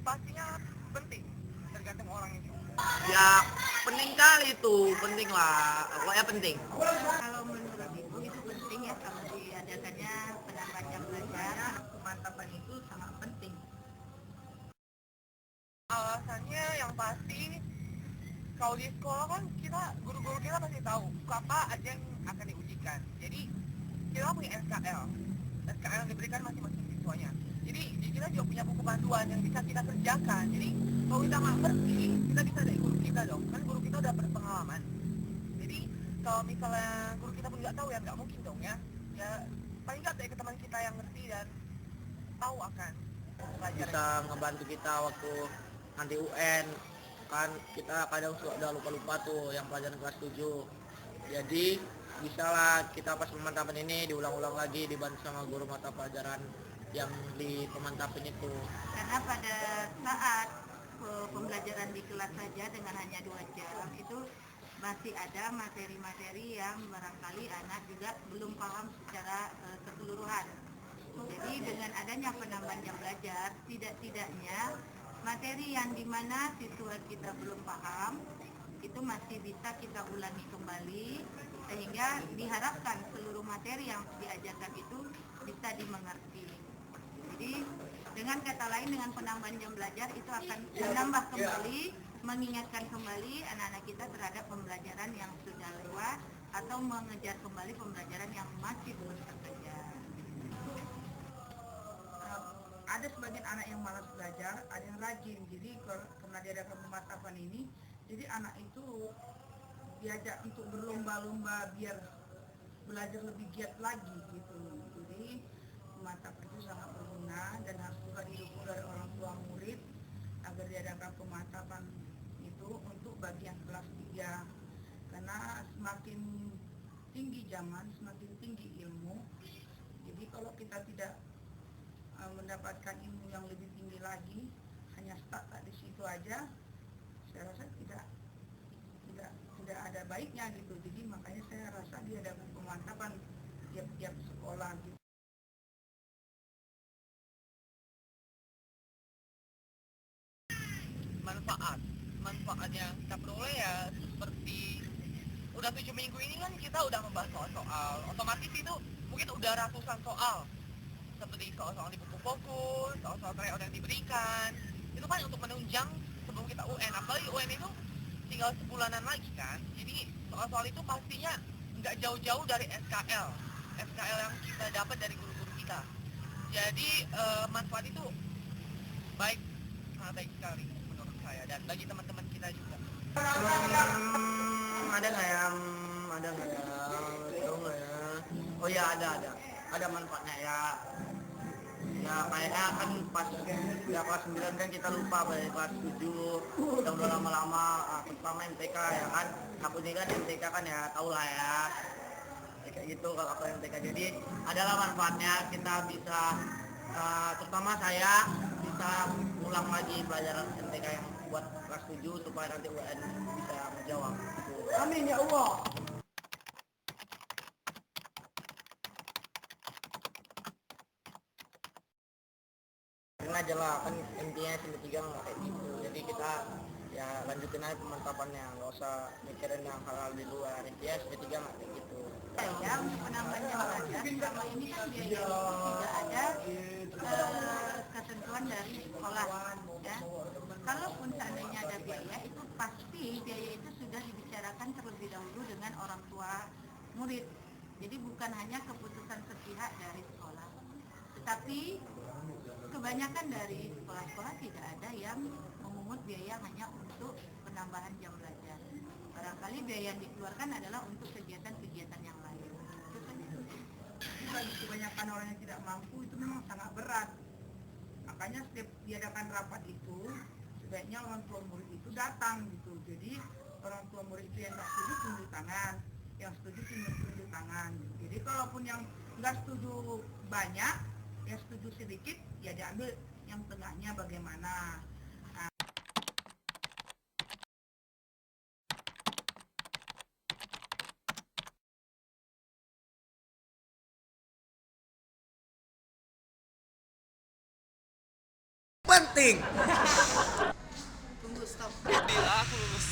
pastinya penting, tergantung orangnya juga. Ya penting kali itu, penting lah, pokoknya penting. Kalau menurut Ibu itu penting ya kalau diadakannya penambahan jam belajar. Pemantapan itu sangat penting. Alasannya yang pasti, kalau di sekolah kan kita, guru-guru kita pasti tahu apa aja yang akan diujikan. Jadi kita punya SKL yang diberikan masing-masing siswanya. Jadi kita juga punya buku panduan yang bisa kita kerjakan. Jadi kalau kita nggak ngerti, kita bisa dari guru kita dong. Kan guru kita udah berpengalaman. Jadi kalau misalnya guru kita pun nggak tahu ya nggak mungkin dong ya. Ya paling nggak dari ke teman kita yang ngerti dan tahu akan pelajaran. Bisa ngebantu kita waktu nanti UN, kan kita kadang udah lupa-lupa tuh yang pelajaran kelas 7. Jadi bisalah kita pas pemantapan ini diulang-ulang lagi, dibantu sama guru mata pelajaran yang di pemantapan itu. Karena pada saat pembelajaran di kelas saja dengan hanya 2 jam itu masih ada materi-materi yang barangkali anak juga belum paham secara keseluruhan. Jadi dengan adanya penambahan jam belajar, tidak-tidaknya materi yang dimana siswa kita belum paham itu masih bisa kita ulangi kembali sehingga diharapkan seluruh materi yang diajarkan itu bisa dimengerti. Jadi dengan kata lain, dengan penambahan jam belajar itu akan menambah kembali, mengingatkan kembali anak-anak kita terhadap pembelajaran yang sudah lewat atau mengejar kembali pembelajaran yang masih belum terkejar. Ada sebagian anak yang malas belajar, ada yang rajin. Jadi karena diadakan pemantapan ini, jadi anak itu diajak untuk berlomba-lomba biar belajar lebih giat lagi gitu. Jadi pemantapan itu sangat berguna dan harus juga didukung dari orang tua murid agar diadakan pemantapan itu untuk bagian kelas 3. Karena semakin tinggi zaman, semakin tinggi ilmu. Jadi kalau kita tidak mendapatkan ilmu yang lebih tinggi lagi, hanya stuck di situ aja, saya rasa tidak ada baiknya gitu. Jadi makanya saya rasa diadakan pemantapan tiap-tiap sekolah gitu. Manfaat yang kita peroleh ya seperti udah 7 minggu ini kan kita udah membahas soal-soal, otomatis itu mungkin udah ratusan soal seperti soal-soal di buku fokus, soal-soal tryout yang diberikan, itu kan untuk menunjang sebelum kita UN. Apalagi UN itu tinggal sebulanan lagi kan, jadi soal-soal itu pastinya nggak jauh-jauh dari SKL yang kita dapat dari guru-guru kita. Jadi manfaat itu baik, sangat baik sekali menurut saya dan bagi teman-teman kita juga. Ada nggak ya? Ada nggak ya? Tahu nggak ya? Oh ya ada manfaatnya ya. Ya kayaknya kan pas ya kelas 9 kan kita lupa dari kelas 7 udah lama-lama, terutama MTK ya kan. Aku ini kan MTK kan ya, tau lah ya kayak gitu kalau aku MTK. Jadi adalah manfaatnya kita bisa terutama saya bisa ulang lagi pelajaran MTK yang buat kelas 7 supaya nanti UN bisa menjawab gitu. Amin ya Allah. Karena aja lah kan intinya tiga nggak kayak gitu, jadi kita ya lanjutin aja pemantapannya, nggak usah mikirin yang hal-hal di luar. Intinya tiga nggak kayak gitu. Ya, untuk penambahan jam belajar selama ini kan biaya itu tidak ada ketentuan dari sekolah ya. Kalaupun seandainya ada biaya, itu pasti biaya itu sudah dibicarakan terlebih dahulu dengan orang tua murid. Jadi bukan hanya keputusan sepihak dari sekolah, tetapi kebanyakan dari sekolah-sekolah tidak ada yang memungut biaya hanya untuk penambahan jam belajar. Barangkali biaya yang dikeluarkan adalah untuk kegiatan-kegiatan yang lain. Bagi kebanyakan orang yang tidak mampu itu memang sangat berat. Makanya setiap diadakan rapat itu sebaiknya orang tua murid itu datang gitu. Jadi orang tua murid itu yang nggak setuju tunjuk tangan, yang setuju tunjuk tangan. Jadi kalaupun yang nggak setuju banyak, yang setuju sedikit, ya diambil yang tengahnya bagaimana. cutting. Tunggu stop. Bila aku lulus.